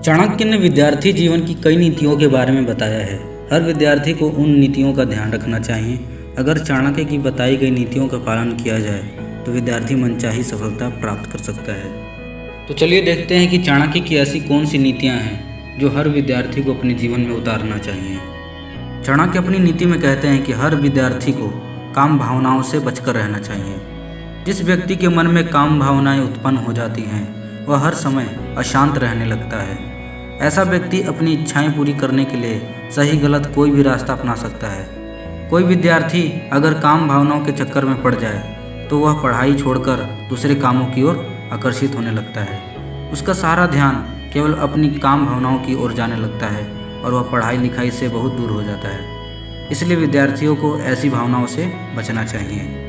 चाणक्य ने विद्यार्थी जीवन की कई नीतियों के बारे में बताया है। हर विद्यार्थी को उन नीतियों का ध्यान रखना चाहिए। अगर चाणक्य की बताई गई नीतियों का पालन किया जाए तो विद्यार्थी मनचाही सफलता प्राप्त कर सकता है। तो चलिए देखते हैं कि चाणक्य की ऐसी कौन सी नीतियाँ हैं जो हर विद्यार्थी को अपने जीवन में उतारना चाहिए। चाणक्य अपनी नीति में कहते हैं कि हर विद्यार्थी को काम भावनाओं से बचकर रहना चाहिए। जिस व्यक्ति के मन में काम भावनाएं उत्पन्न हो जाती हैं वह हर समय अशांत रहने लगता है। ऐसा व्यक्ति अपनी इच्छाएं पूरी करने के लिए सही गलत कोई भी रास्ता अपना सकता है। कोई विद्यार्थी अगर काम भावनाओं के चक्कर में पड़ जाए तो वह पढ़ाई छोड़कर दूसरे कामों की ओर आकर्षित होने लगता है। उसका सारा ध्यान केवल अपनी काम भावनाओं की ओर जाने लगता है और वह पढ़ाई लिखाई से बहुत दूर हो जाता है। इसलिए विद्यार्थियों को ऐसी भावनाओं से बचना चाहिए।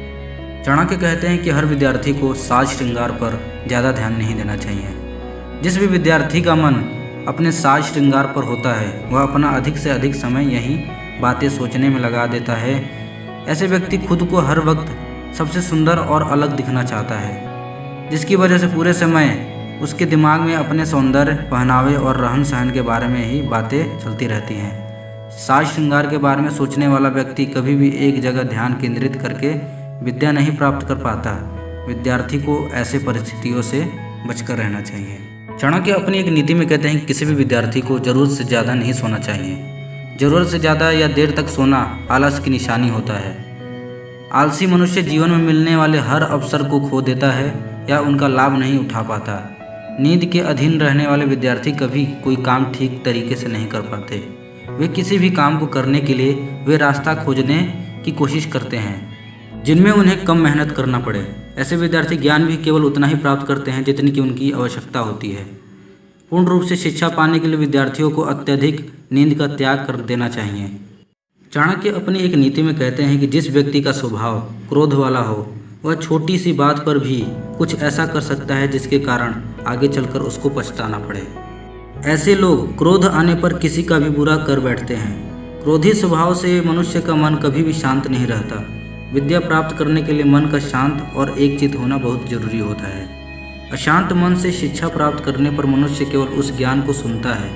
चाणक्य कहते हैं कि हर विद्यार्थी को साज श्रृंगार पर ज़्यादा ध्यान नहीं देना चाहिए। जिस भी विद्यार्थी का मन अपने साज श्रृंगार पर होता है वह अपना अधिक से अधिक समय यही बातें सोचने में लगा देता है। ऐसे व्यक्ति खुद को हर वक्त सबसे सुंदर और अलग दिखना चाहता है, जिसकी वजह से पूरे समय उसके दिमाग में अपने सौंदर्य, पहनावे और रहन सहन के बारे में ही बातें चलती रहती हैं। साज श्रृंगार के बारे में सोचने वाला व्यक्ति कभी भी एक जगह ध्यान केंद्रित करके विद्या नहीं प्राप्त कर पाता। विद्यार्थी को ऐसे परिस्थितियों से बचकर रहना चाहिए। चाणक्य अपनी एक नीति में कहते हैं कि किसी भी विद्यार्थी को ज़रूरत से ज़्यादा नहीं सोना चाहिए। ज़रूरत से ज़्यादा या देर तक सोना आलस की निशानी होता है। आलसी मनुष्य जीवन में मिलने वाले हर अवसर को खो देता है या उनका लाभ नहीं उठा पाता। नींद के अधीन रहने वाले विद्यार्थी कभी कोई काम ठीक तरीके से नहीं कर पाते। वे किसी भी काम को करने के लिए वे रास्ता खोजने की कोशिश करते हैं जिनमें उन्हें कम मेहनत करना पड़े। ऐसे विद्यार्थी ज्ञान भी केवल उतना ही प्राप्त करते हैं जितनी की उनकी आवश्यकता होती है। पूर्ण रूप से शिक्षा पाने के लिए विद्यार्थियों को अत्यधिक नींद का त्याग कर देना चाहिए। चाणक्य अपनी एक नीति में कहते हैं कि जिस व्यक्ति का स्वभाव क्रोध वाला हो वह छोटी सी बात पर भी कुछ ऐसा कर सकता है जिसके कारण आगे चलकर उसको पछताना पड़े। ऐसे लोग क्रोध आने पर किसी का भी बुरा कर बैठते हैं। क्रोधी स्वभाव से मनुष्य का मन कभी भी शांत नहीं रहता। विद्या प्राप्त करने के लिए मन का शांत और एकचित्त होना बहुत जरूरी होता है। अशांत मन से शिक्षा प्राप्त करने पर मनुष्य केवल उस ज्ञान को सुनता है,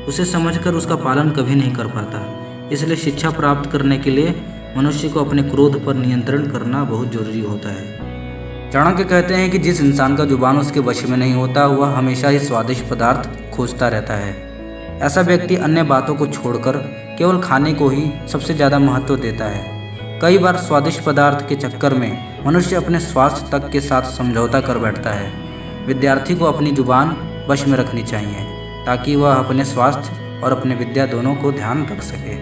उसे समझकर उसका पालन कभी नहीं कर पाता। इसलिए शिक्षा प्राप्त करने के लिए मनुष्य को अपने क्रोध पर नियंत्रण करना बहुत जरूरी होता है। चाणक्य कहते हैं कि जिस इंसान का जुबान उसके वश में नहीं होता वह हमेशा ही स्वादिष्ट पदार्थ खोजता रहता है। ऐसा व्यक्ति अन्य बातों को छोड़कर केवल खाने को ही सबसे ज़्यादा महत्व देता है। कई बार स्वादिष्ट पदार्थ के चक्कर में मनुष्य अपने स्वास्थ्य तक के साथ समझौता कर बैठता है। विद्यार्थी को अपनी जुबान वश में रखनी चाहिए ताकि वह अपने स्वास्थ्य और अपने विद्या दोनों को ध्यान रख सके।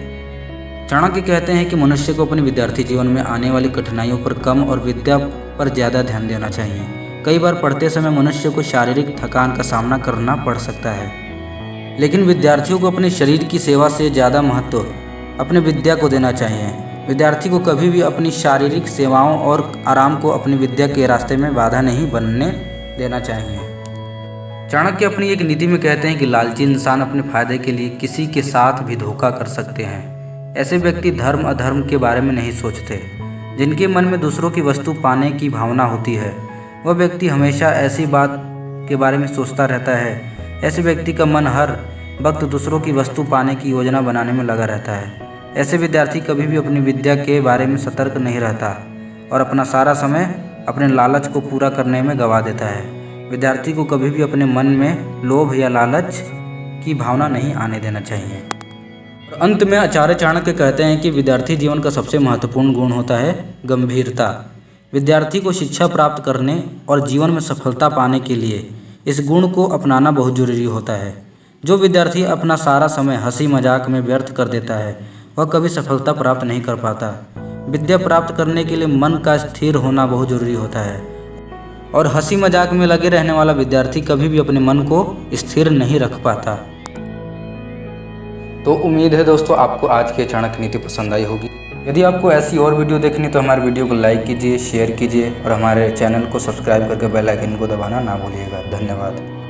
चाणक्य कहते हैं कि मनुष्य को अपने विद्यार्थी जीवन में आने वाली कठिनाइयों पर कम और विद्या पर ज़्यादा ध्यान देना चाहिए। कई बार पढ़ते समय मनुष्य को शारीरिक थकान का सामना करना पड़ सकता है, लेकिन विद्यार्थियों को अपने शरीर की सेवा से ज़्यादा महत्व अपने विद्या को देना चाहिए। विद्यार्थी को कभी भी अपनी शारीरिक सेवाओं और आराम को अपनी विद्या के रास्ते में बाधा नहीं बनने देना चाहिए। चाणक्य अपनी एक नीति में कहते हैं कि लालची इंसान अपने फायदे के लिए किसी के साथ भी धोखा कर सकते हैं। ऐसे व्यक्ति धर्म अधर्म के बारे में नहीं सोचते। जिनके मन में दूसरों की वस्तु पाने की भावना होती है वह व्यक्ति हमेशा ऐसी बात के बारे में सोचता रहता है। ऐसे व्यक्ति का मन हर वक्त दूसरों की वस्तु पाने की योजना बनाने में लगा रहता है। ऐसे विद्यार्थी कभी भी अपनी विद्या के बारे में सतर्क नहीं रहता और अपना सारा समय अपने लालच को पूरा करने में गंवा देता है। विद्यार्थी को कभी भी अपने मन में लोभ या लालच की भावना नहीं आने देना चाहिए। और अंत में आचार्य चाणक्य कहते हैं कि विद्यार्थी जीवन का सबसे महत्वपूर्ण गुण होता है गंभीरता। विद्यार्थी को शिक्षा प्राप्त करने और जीवन में सफलता पाने के लिए इस गुण को अपनाना बहुत जरूरी होता है। जो विद्यार्थी अपना सारा समय हंसी मजाक में व्यर्थ कर देता है वह कभी सफलता प्राप्त नहीं कर पाता। विद्या प्राप्त करने के लिए मन का स्थिर होना बहुत जरूरी होता है और हंसी मजाक में लगे रहने वाला विद्यार्थी कभी भी अपने मन को स्थिर नहीं रख पाता। तो उम्मीद है दोस्तों आपको आज की चाणक्य नीति पसंद आई होगी। यदि आपको ऐसी और वीडियो देखनी तो हमारे वीडियो को लाइक कीजिए, शेयर कीजिए और हमारे चैनल को सब्सक्राइब करके बेल आइकन को दबाना ना भूलिएगा। धन्यवाद।